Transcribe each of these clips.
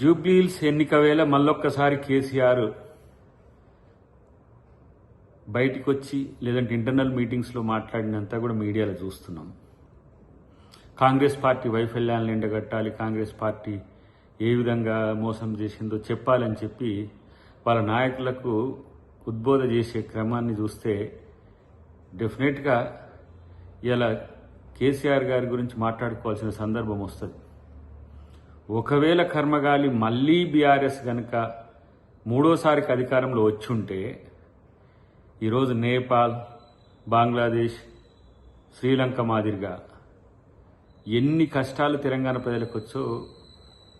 జూబ్లీహిల్స్ ఎన్నిక వేళ మళ్ళొక్కసారి కేసీఆర్ బయటికి వచ్చి లేదంటే ఇంటర్నల్ మీటింగ్స్లో మాట్లాడినంతా కూడా మీడియాలో చూస్తున్నాం. కాంగ్రెస్ పార్టీ వైఫల్యాలను ఎండగట్టాలి, కాంగ్రెస్ పార్టీ ఏ విధంగా మోసం చేసిందో చెప్పాలని చెప్పి వాళ్ళ నాయకులకు ఉద్బోధ చేసే క్రమాన్ని చూస్తే డెఫినెట్గా ఇలా కేసీఆర్ గారి గురించి మాట్లాడుకోవాల్సిన సందర్భం వస్తుంది. ఒకవేళ కర్మగాలి మళ్ళీ బీఆర్ఎస్ కనుక మూడోసారికి అధికారంలో వచ్చుంటే ఈరోజు నేపాల్, బంగ్లాదేశ్, శ్రీలంక మాదిరిగా ఎన్ని కష్టాలు తెలంగాణ ప్రజలకు వచ్చో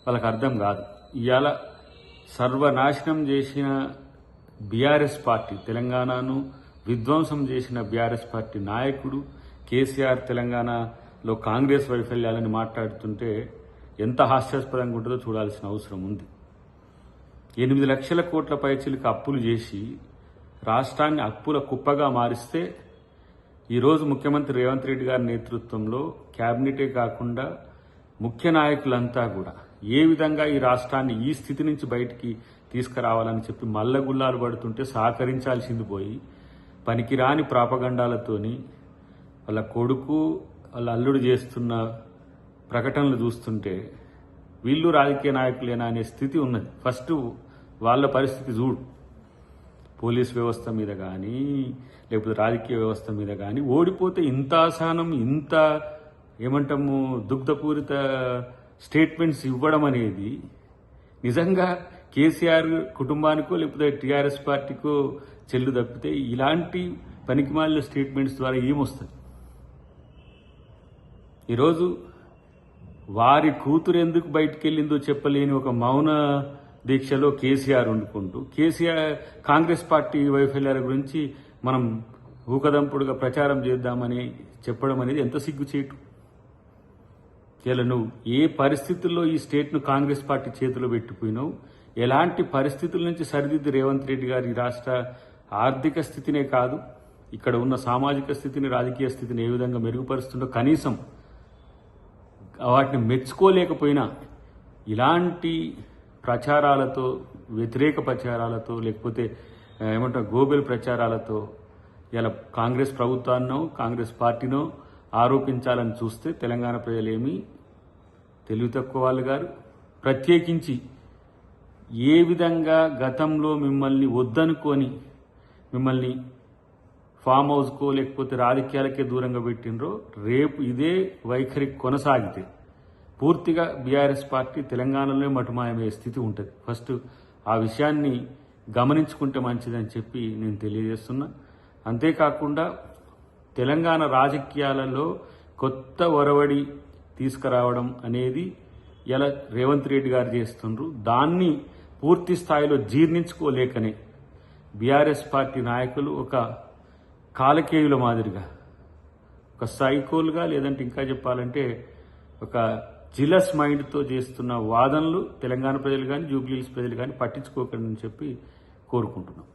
వాళ్ళకి అర్థం కాదు. ఇవాళ సర్వనాశనం చేసిన బీఆర్ఎస్ పార్టీ, తెలంగాణను విధ్వంసం చేసిన బీఆర్ఎస్ పార్టీ నాయకుడు కేసీఆర్ తెలంగాణలో కాంగ్రెస్ వైఫల్యాలని మాట్లాడుతుంటే ఎంత హాస్యాస్పదంగా ఉంటుందో చూడాల్సిన అవసరం ఉంది. 8 లక్షల కోట్ల పైచిలకు అప్పులు చేసి రాష్ట్రాన్ని అప్పుల కుప్పగా మారిస్తే ఈరోజు ముఖ్యమంత్రి రేవంత్ రెడ్డి గారి నేతృత్వంలో క్యాబినెటే కాకుండా ముఖ్య నాయకులంతా కూడా ఏ విధంగా ఈ రాష్ట్రాన్ని ఈ స్థితి నుంచి బయటికి తీసుకురావాలని చెప్పి మల్లగుల్లాలు పడుతుంటే సహకరించాల్సింది పోయి పనికిరాని ప్రాపగండాలతోని వాళ్ళ కొడుకు వాళ్ళ అల్లుడు చేస్తున్న ప్రకటనలు చూస్తుంటే వీళ్ళు రాజకీయ నాయకులేనా అనే స్థితి ఉన్నది. ఫస్ట్ వాళ్ళ పరిస్థితి చూడు. పోలీస్ వ్యవస్థ మీద కానీ లేకపోతే రాజకీయ వ్యవస్థ మీద కానీ ఓడిపోతే ఇంత అసహనం, ఇంత ఏమంటాము దుగ్ధపూరిత స్టేట్మెంట్స్ ఇవ్వడం అనేది నిజంగా కేసీఆర్ కుటుంబానికో లేకపోతే టీఆర్ఎస్ పార్టీకో చెల్లు తప్పితే ఇలాంటి పనికిమాలిన స్టేట్మెంట్స్ ద్వారా ఏమొస్తుంది? ఈరోజు వారి కూతురు ఎందుకు బయటికి వెళ్ళిందో చెప్పలేని ఒక మౌన దీక్షలో కేసీఆర్ వండుకుంటూ కాంగ్రెస్ పార్టీ వైఫల్యాల గురించి మనం ఊకదంపుడుగా ప్రచారం చేద్దామని చెప్పడం అనేది ఎంత సిగ్గుచేటు. ఇలా నువ్వు ఏ పరిస్థితుల్లో ఈ స్టేట్ను కాంగ్రెస్ పార్టీ చేతిలో పెట్టిపోయినావు, ఎలాంటి పరిస్థితుల నుంచి సరిదిద్ది రేవంత్ రెడ్డి గారి రాష్ట్ర ఆర్థిక స్థితినే కాదు ఇక్కడ ఉన్న సామాజిక స్థితిని, రాజకీయ స్థితిని ఏ విధంగా మెరుగుపరుస్తుందో కనీసం వాటిని మెచ్చుకోలేకపోయినా ఇలాంటి ప్రచారాలతో, వ్యతిరేక ప్రచారాలతో లేకపోతే ఏమంటారు గోబెల్ ప్రచారాలతో ఇలా కాంగ్రెస్ ప్రభుత్వాన్నో కాంగ్రెస్ పార్టీనో ఆరోపించాలని చూస్తే తెలంగాణ ప్రజలేమీ తెలివి తక్కువ వాళ్ళు గారు. ప్రత్యేకించి ఏ విధంగా గతంలో మిమ్మల్ని వద్దనుకొని మిమ్మల్ని ఫామ్ హౌస్కో లేకపోతే రాజకీయాలకే దూరంగా పెట్టినరో రేపు ఇదే వైఖరి కొనసాగితే పూర్తిగా బీఆర్ఎస్ పార్టీ తెలంగాణలోనే మటుమాయమయ్యే స్థితి ఉంటుంది. ఫస్ట్ ఆ విషయాన్ని గమనించుకుంటే మంచిదని చెప్పి నేను తెలియజేస్తున్నా. అంతేకాకుండా తెలంగాణ రాజకీయాలలో కొత్త ఒరవడి తీసుకురావడం అనేది ఇలా రేవంత్ రెడ్డి గారు చేస్తుండ్రు. దాన్ని పూర్తి స్థాయిలో జీర్ణించుకోలేకనే బీఆర్ఎస్ పార్టీ నాయకులు ఒక కాలకేయుల మాదిరిగా, ఒక సైకోలుగా, లేదంటే ఇంకా చెప్పాలంటే ఒక జిలస్ మైండ్తో చేస్తున్న వాదనలు తెలంగాణ ప్రజలు కానీ జూబ్లీహిల్స్ ప్రజలు కానీ పట్టించుకోకండి అని చెప్పి కోరుకుంటున్నాం.